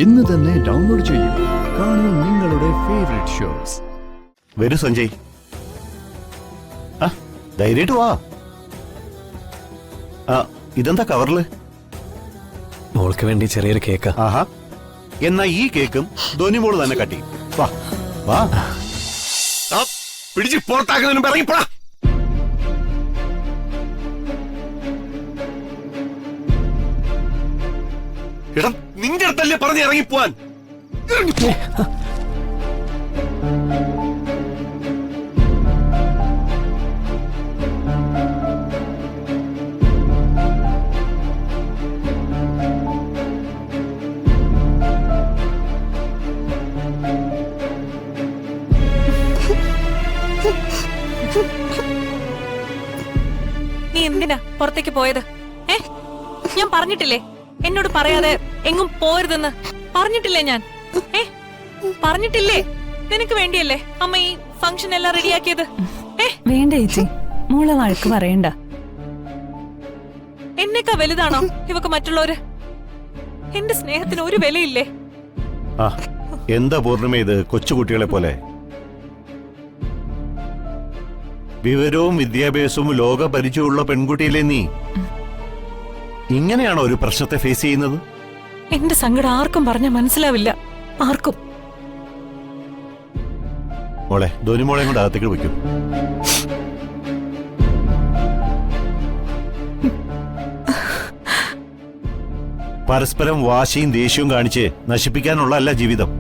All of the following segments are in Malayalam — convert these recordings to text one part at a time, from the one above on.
ഇന്ന് തന്നെ ഡൗൺലോഡ് ചെയ്യൂ. കാണൂ നിങ്ങളുടെ ഫേവറേറ്റ് ഷോസ്. വരൂ സഞ്ജയ്. ധൈര്യമായിട്ട് വാ. ഇതെന്താ കവറില്? മോൾക്ക് വേണ്ടി ചെറിയൊരു കേക്കാ. ആഹാ, എന്നാ ഈ കേക്കും ധോനിമോള് തന്നെ കട്ടി. വാ വാ. പിടിച്ച് പുറത്താക്കുന്നതിന് ഇറങ്ങിപ്പോടാ. എടാ, നിന്റെ അടുത്തല്ലേ പറഞ്ഞ് ഇറങ്ങിപ്പോവാൻ. ഇറങ്ങിപ്പോ. നീ എന്തിനാ പുറത്തേക്ക് പോയത്? ഞാൻ പറഞ്ഞിട്ടില്ലേ എന്നോട് പറയാതെ എങ്ങും പോരുതെന്ന്? പറഞ്ഞിട്ടില്ലേ ഞാൻ? പറഞ്ഞിട്ടില്ലേ? നിനക്ക് വേണ്ടിയല്ലേ അമ്മ ഈ ഫംഗ്ഷൻ എല്ലാം റെഡിയാക്കിയത്? വേണ്ട ചേച്ചി, മോളെ വഴക്ക് പറയണ്ട. എന്നേക്കാ വലുതാണോ ഇവക്ക് മറ്റുള്ളവര്? എന്റെ സ്നേഹത്തിന് ഒരു വിലയില്ലേ? എന്താ പൂർണ്ണിമ ഇത് കൊച്ചുകുട്ടികളെ പോലെ? വിവരവും വിദ്യാഭ്യാസവും ലോക പരിചയമുള്ള പെൺകുട്ടിയിലെ നീ ഇങ്ങനെയാണോ ഒരു പ്രശ്നത്തെ ഫേസ് ചെയ്യുന്നത്? എന്റെ സങ്കടം ആർക്കും പറഞ്ഞാൽ മനസ്സിലാവില്ല, ആർക്കും. മോളെ, ധോനിമോളെ കൊണ്ട് അകത്തേക്ക് വയ്ക്കും. പരസ്പരം വാശിയും ദേഷ്യവും കാണിച്ച് നശിപ്പിക്കാനുള്ള അല്ല ജീവിതം.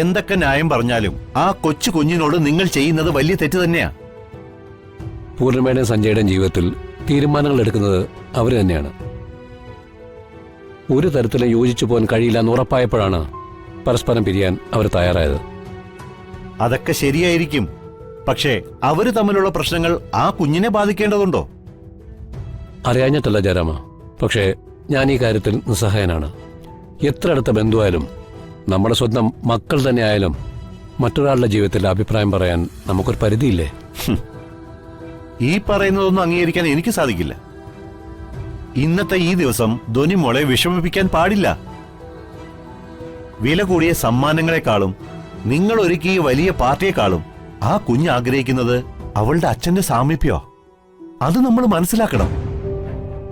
എന്തൊക്കെ ന്യായം പറഞ്ഞാലും ആ കൊച്ചു കുഞ്ഞിനോട് നിങ്ങൾ ചെയ്യുന്നത് വലിയ തെറ്റ് തന്നെയാ. പൂർണ്ണിമയുടെയും സഞ്ജയുടെയും ജീവിതത്തിൽ തീരുമാനങ്ങൾ എടുക്കുന്നത് അവര് തന്നെയാണ്. ഒരു തരത്തിലും യോജിച്ചു പോകാൻ കഴിയില്ല എന്ന് ഉറപ്പായപ്പോഴാണ് പരസ്പരം പിരിയാൻ അവർ തയ്യാറായത്. അതൊക്കെ ശരിയായിരിക്കും, പക്ഷേ അവര് തമ്മിലുള്ള പ്രശ്നങ്ങൾ ആ കുഞ്ഞിനെ ബാധിക്കേണ്ടതുണ്ടോ? അറിയാഞ്ഞിട്ടല്ല ജയരാമ, പക്ഷേ ഞാൻ ഈ കാര്യത്തിൽ നിസ്സഹായനാണ്. എത്ര അടുത്ത ബന്ധുവായാലും നമ്മുടെ സ്വന്തം മക്കൾ തന്നെ ആയാലും മറ്റൊരാളുടെ ജീവിതത്തിൽ അഭിപ്രായം പറയാൻ നമുക്കൊരു പരിധിയില്ലേ? ഈ പറയുന്നതൊന്നും അംഗീകരിക്കാൻ എനിക്ക് സാധിക്കില്ല. ഇന്നത്തെ ഈ ദിവസം ധോനിമോളെ വിഷമിപ്പിക്കാൻ പാടില്ല. വില കൂടിയ സമ്മാനങ്ങളെക്കാളും നിങ്ങൾ ഒരുക്കിയ വലിയ പാർട്ടിയെക്കാളും ആ കുഞ്ഞ് ആഗ്രഹിക്കുന്നത് അവളുടെ അച്ഛന്റെ സാമീപ്യോ. അത് നമ്മൾ മനസ്സിലാക്കണം.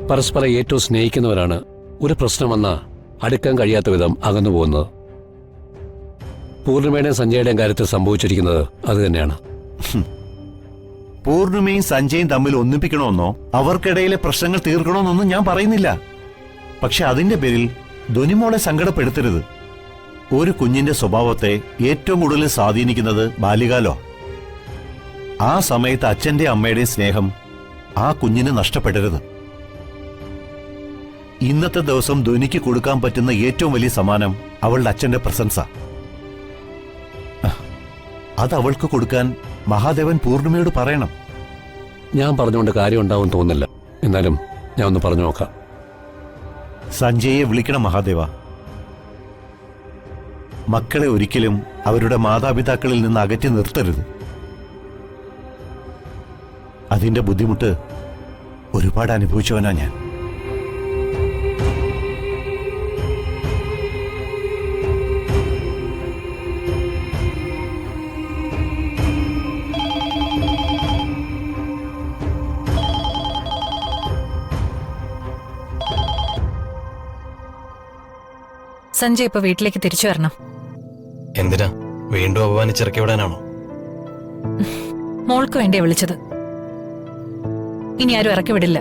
പരസ്പരം ഏറ്റവും സ്നേഹിക്കുന്നവരാണ് ഒരു പ്രശ്നം വന്നാൽ അടുക്കാൻ കഴിയാത്ത വിധം അകന്നു പോകുന്നത്. പൂർണ്ണിമയുടെയും സഞ്ജയുടെയും കാര്യത്തിൽ സംഭവിച്ചിരിക്കുന്നത് അത് തന്നെയാണ്. പൂർണ്ണിമയും സഞ്ജയും തമ്മിൽ ഒന്നിപ്പിക്കണമെന്നോ അവർക്കിടയിലെ പ്രശ്നങ്ങൾ തീർക്കണമെന്നൊന്നും ഞാൻ പറയുന്നില്ല. പക്ഷെ അതിന്റെ പേരിൽ ധോനിമോളെ സങ്കടപ്പെടുത്തരുത്. ഒരു കുഞ്ഞിന്റെ സ്വഭാവത്തെ ഏറ്റവും കൂടുതൽ സ്വാധീനിക്കുന്നത് ബാല്യകാലോ. ആ സമയത്ത് അച്ഛന്റെയും അമ്മയുടെയും സ്നേഹം ആ കുഞ്ഞിന് നഷ്ടപ്പെടരുത്. ഇന്നത്തെ ദിവസം ധോനിക്ക് കൊടുക്കാൻ പറ്റുന്ന ഏറ്റവും വലിയ സമ്മാനം അവളുടെ അച്ഛന്റെ പ്രശംസ. അത് അവൾക്ക് കൊടുക്കാൻ മഹാദേവൻ പൂർണ്ണിമയോട് പറയണം. ഞാൻ പറഞ്ഞുകൊണ്ട് കാര്യം ഉണ്ടാവും തോന്നില്ല, എന്നാലും ഞാൻ ഒന്ന് പറഞ്ഞു നോക്കാം. സഞ്ജയെ വിളിക്കണം മഹാദേവ. മക്കളെ ഒരിക്കലും അവരുടെ മാതാപിതാക്കളിൽ നിന്ന് അകറ്റി നിർത്തരുത്. അതിന്റെ ബുദ്ധിമുട്ട് ഒരുപാട് അനുഭവിച്ചവനാ ഞാൻ. സഞ്ജയ് ഇപ്പൊ വീട്ടിലേക്ക് തിരിച്ചു വരണം. എന്തിനാ? വീണ്ടും അപമാനിച്ചിറക്കി വിടാനാണോ? മോൾക്ക് വേണ്ടിയാ വിളിച്ചത്. ഇനി ആരും ഇറക്കി വിടില്ല.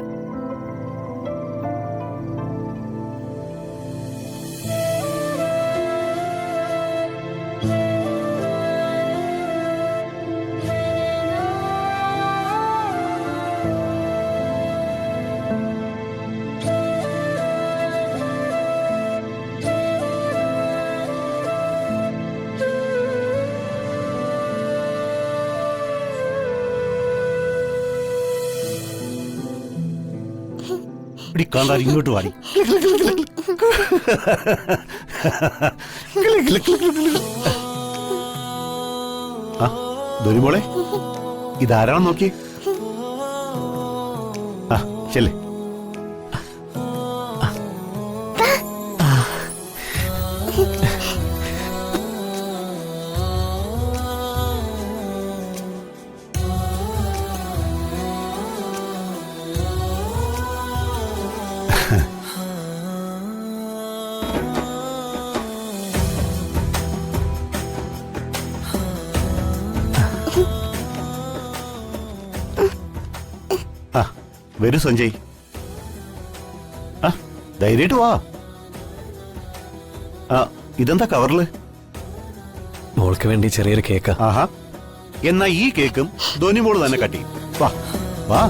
കാന്താരി ഇങ്ങോട്ട് വാടി. ധോനിമോളെ ഇതാരാണെന്ന് നോക്കി. ആ ചെല്ലേ. ആ വരൂ സഞ്ജയ്. ആ ധൈര്യമായിട്ട് വാ. ആ ഇതെന്താ കവറില്? മോൾക്ക് വേണ്ടി ചെറിയൊരു കേക്കാ. ആഹാ, എന്നാ ഈ കേക്കും ധോനിമോള് തന്നെ കട്ടി. വാ വാ.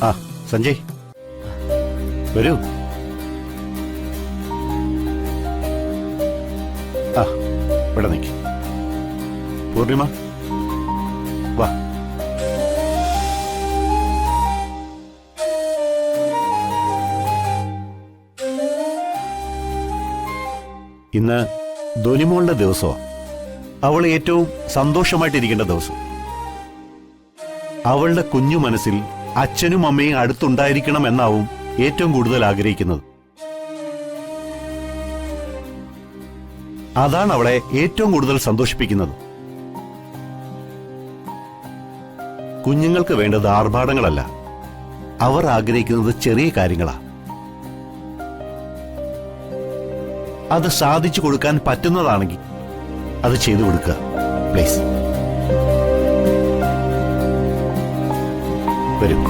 ആ സഞ്ജയ് വരൂ. ആ ഇവിടെ നിൽക്ക്. പൂർണിമ വാ. ഇന്ന് ധോനിമോളുടെ ദിവസമാണ്. അവൾ ഏറ്റവും സന്തോഷമായിട്ടിരിക്കേണ്ട ദിവസം. അവളുടെ കുഞ്ഞു മനസ്സിൽ അച്ഛനും അമ്മയും അടുത്തുണ്ടായിരിക്കണം എന്നാവും ഏറ്റവും കൂടുതൽ ആഗ്രഹിക്കുന്നത്. അതാണ് അവളെ ഏറ്റവും കൂടുതൽ സന്തോഷിപ്പിക്കുന്നത്. കുഞ്ഞുങ്ങൾക്ക് വേണ്ടത് ആർഭാടങ്ങളല്ല, അവർ ആഗ്രഹിക്കുന്നത് ചെറിയ കാര്യങ്ങളാ. അത് സാധിച്ചു കൊടുക്കാൻ പറ്റുന്നതാണെങ്കിൽ അത് ചെയ്തു കൊടുക്കുക പ്ലീസ്. വരൂ.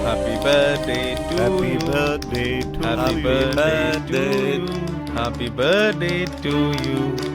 Happy birthday to Happy you. birthday to Happy you. birthday. Happy birthday to you.